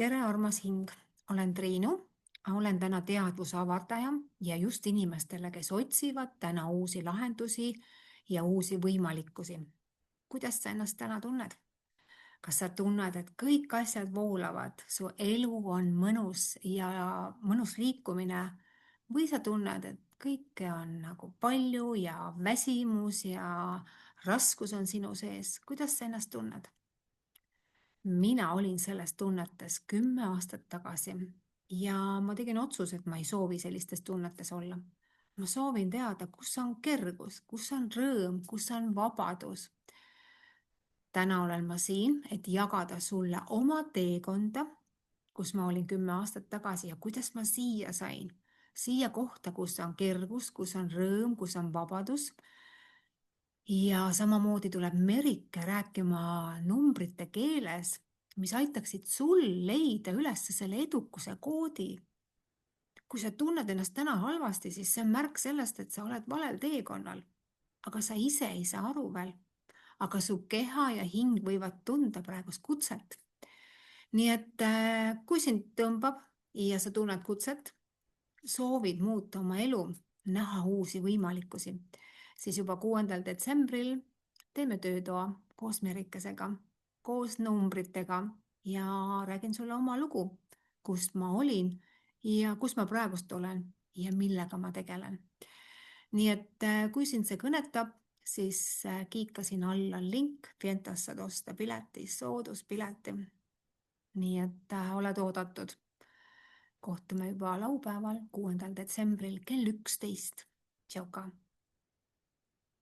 Tere, armas hing! Olen Triinu, olen täna teadvuse avardaja ja just inimestele, kes otsivad täna uusi lahendusi ja uusi võimalikkusi. Kuidas sa ennast täna tunned? Kas sa tunned, et kõik asjad voolavad, su elu on mõnus ja mõnus liikumine või sa tunned, et kõike on nagu palju ja väsimus ja raskus on sinu sees? Kuidas sa ennast tunned? Mina olin selles tunnetes 10 aastat tagasi ja ma tegin otsuse, et ma ei soovi sellistes tunnetes olla. Ma soovin teada, kus on kergus, kus on rõõm, kus on vabadus. Täna olen ma siin, et jagada sulle oma teekonda, kus ma olin 10 aastat tagasi ja kuidas ma siia sain. Siia kohta, kus on kergus, kus on rõõm, kus on vabadus. Ja samamoodi tuleb Merike rääkima numbrite keeles, mis aitaksid sul leida üles selle edukuse koodi. Kui sa tunned ennast täna halvasti, siis see on märk sellest, et sa oled valel teekonnal. Aga sa ise ei saa aru veel. Aga su keha ja hing võivad tunda praegust kutset. Nii et kui sind tõmbab ja sa tunned kutset, soovid muuta oma elu, näha uusi võimalikkusi, siis juba 6. detsembril teeme töötoa koos Merikesega, koos numbritega ja räägin sulle oma lugu, kust ma olin ja kus ma praegust olen ja millega ma tegelen. Nii et kui sind see kõnetab, siis kiikasin alla link, Fientas saad osta pileti, sooduspileti. Nii et oled oodatud. Kohtume juba laupäeval, 6. detsembril kell 11. Tšauka!